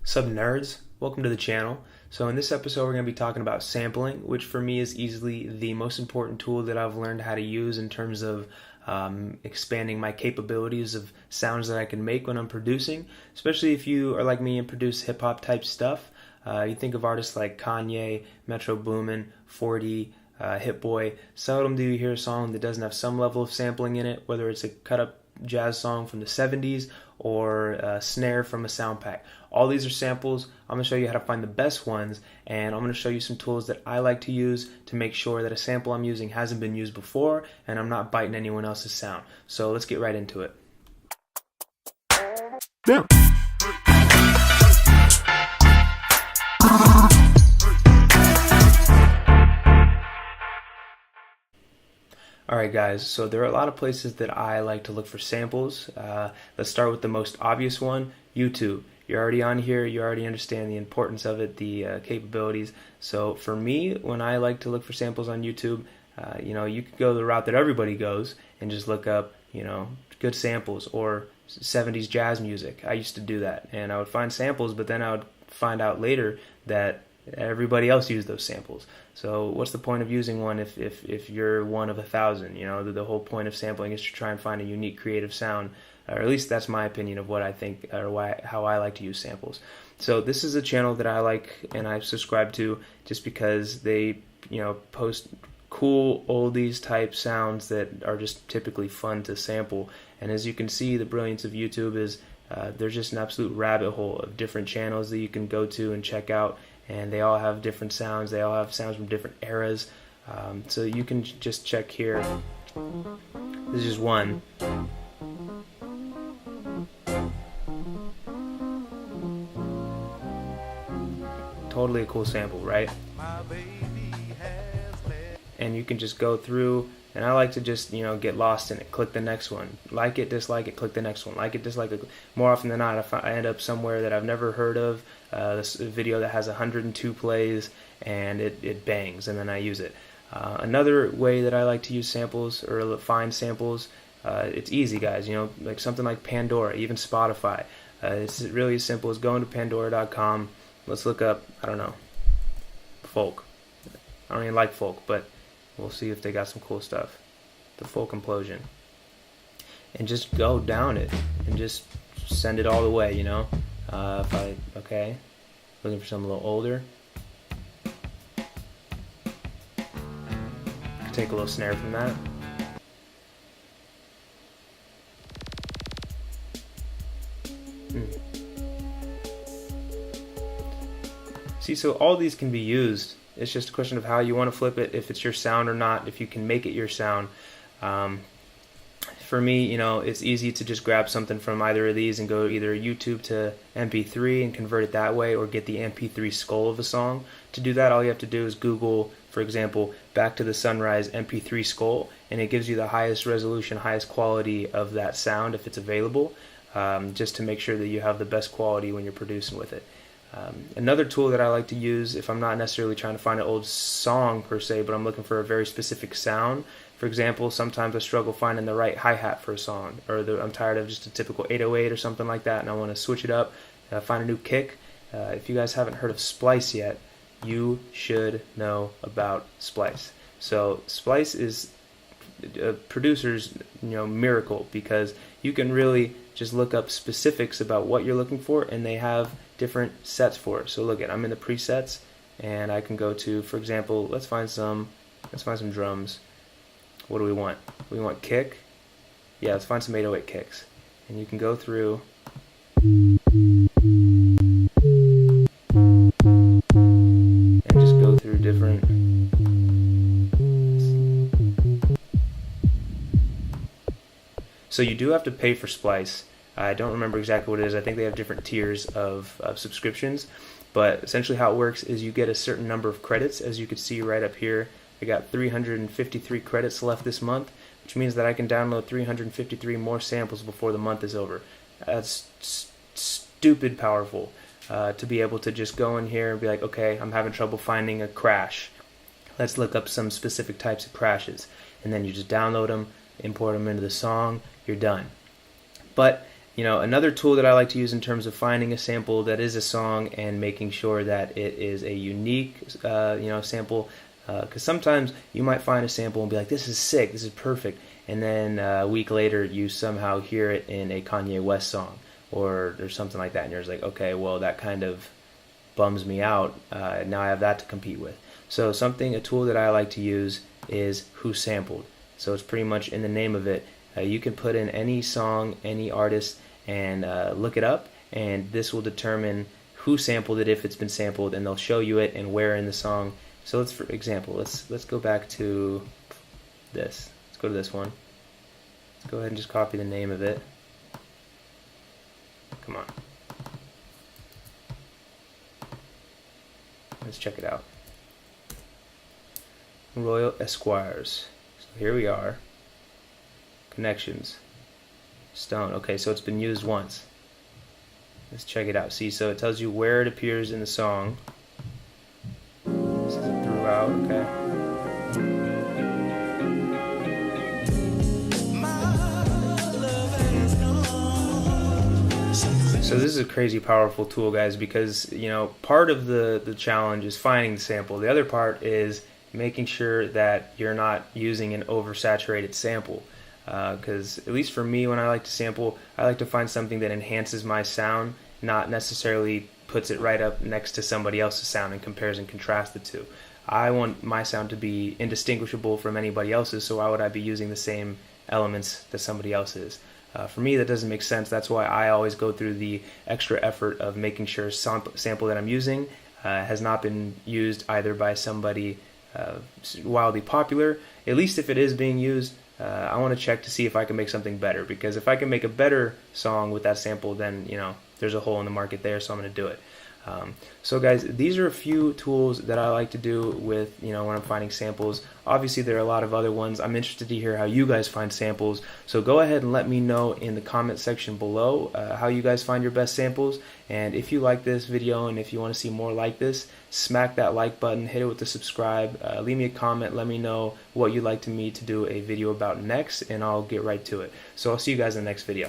Sup nerds, welcome to the channel. So in this episode we're going to be talking about sampling, which for me is easily the most important tool that I've learned how to use in terms of expanding my capabilities of sounds that I can make when I'm producing, especially if you are like me and produce hip-hop type stuff. You think of artists like Kanye, Metro Boomin, 40, Hit Boy. Seldom do you hear a song that doesn't have some level of sampling in it, whether it's a cut-up jazz song from the 70s or a snare from a sound pack. All these are samples. I'm going to show you how to find the best ones, and I'm going to show you some tools that I like to use to make sure that a sample I'm using hasn't been used before and I'm not biting anyone else's sound. So let's get right into it. Yeah. Alright guys, so there are a lot of places that I like to look for samples. Let's start with the most obvious one, YouTube. You're already on here, you already understand the importance of it, the capabilities. So for me, when I like to look for samples on YouTube, you could go the route that everybody goes and just look up, good samples or 70s jazz music. I used to do that, and I would find samples, but then I would find out later that everybody else used those samples. So what's the point of using one if you're one of 1,000? The whole point of sampling is to try and find a unique creative sound, or at least that's my opinion of what I think, or how I like to use samples. So this is a channel that I like and I subscribe to just because they post cool oldies type sounds that are just typically fun to sample. And as you can see, the brilliance of YouTube is there's just an absolute rabbit hole of different channels that you can go to and check out, and they all have different sounds. They all have sounds from different eras. So you can just check here. This is one. Totally a cool sample, right? And you can just go through, and I like to just get lost in it. Click the next one, like it, dislike it, click the next one, like it, dislike it. More often than not, I end up somewhere that I've never heard of, this video that has 102 plays, and it bangs, and then I use it. Another way that I like to use samples or find samples, it's easy, guys. Like something like Pandora, even Spotify. It's really as simple as going to Pandora.com. Let's look up, I don't know, folk. I don't even like folk, but we'll see if they got some cool stuff. The Folk Implosion. And just go down it and just send it all the way, okay, looking for something a little older. Take a little snare from that. See, so all these can be used. It's just a question of how you want to flip it, if it's your sound or not, if you can make it your sound. For me, it's easy to just grab something from either of these and go either YouTube to MP3 and convert it that way, or get the MP3 skull of a song. To do that, all you have to do is Google, for example, Back to the Sunrise MP3 skull, and it gives you the highest resolution, highest quality of that sound if it's available, just to make sure that you have the best quality when you're producing with it. Another tool that I like to use if I'm not necessarily trying to find an old song per se, but I'm looking for a very specific sound. For example, sometimes I struggle finding the right hi-hat for a song, or I'm tired of just a typical 808 or something like that, and I want to switch it up, find a new kick. If you guys haven't heard of Splice yet, you should know about Splice. So Splice is a producer's miracle, because you can really just look up specifics about what you're looking for, and they have different sets for it. So look I'm in the presets, and I can go to, for example, let's find some drums. What do we want? We want kick. Yeah, let's find some 808 kicks. And you can go through and just go through different. So you do have to pay for Splice. I don't remember exactly what it is. I think they have different tiers of subscriptions, but essentially how it works is you get a certain number of credits. As you can see right up here, I got 353 credits left this month, which means that I can download 353 more samples before the month is over. That's stupid powerful, to be able to just go in here and be like, okay, I'm having trouble finding a crash. Let's look up some specific types of crashes, and then you just download them, import them into the song, you're done. But Another tool that I like to use in terms of finding a sample that is a song and making sure that it is a unique, sample. Because sometimes you might find a sample and be like, this is sick, this is perfect. And then a week later, you somehow hear it in a Kanye West song or something like that. And you're just like, okay, well, that kind of bums me out. Now I have that to compete with. So a tool that I like to use is Who Sampled. So it's pretty much in the name of it. You can put in any song, any artist, and look it up, and this will determine who sampled it if it's been sampled, and they'll show you it and where in the song. So for example, let's go back to this. Let's go to this one. Let's go ahead and just copy the name of it. Come on. Let's check it out. Royal Esquires. So here we are. Connections. Stone. Okay, so it's been used once. Let's check it out. See, so it tells you where it appears in the song. This is throughout, okay. So this is a crazy powerful tool, guys, because part of the challenge is finding the sample. The other part is making sure that you're not using an oversaturated sample. Because at least for me, when I like to sample, I like to find something that enhances my sound, not necessarily puts it right up next to somebody else's sound and compares and contrasts the two. I want my sound to be indistinguishable from anybody else's, so why would I be using the same elements that somebody else is? For me, that doesn't make sense. That's why I always go through the extra effort of making sure sample that I'm using has not been used either by somebody wildly popular. At least if it is being used, I want to check to see if I can make something better, because if I can make a better song with that sample, then there's a hole in the market there, so I'm going to do it. So guys, these are a few tools that I like to do with when I'm finding samples. Obviously there are a lot of other ones. I'm interested to hear how you guys find samples, so go ahead and let me know in the comment section below how you guys find your best samples. And if you like this video and if you want to see more like this, smack that like button, hit it with the subscribe, leave me a comment, let me know what you'd like me to do a video about next, and I'll get right to it. So I'll see you guys in the next video.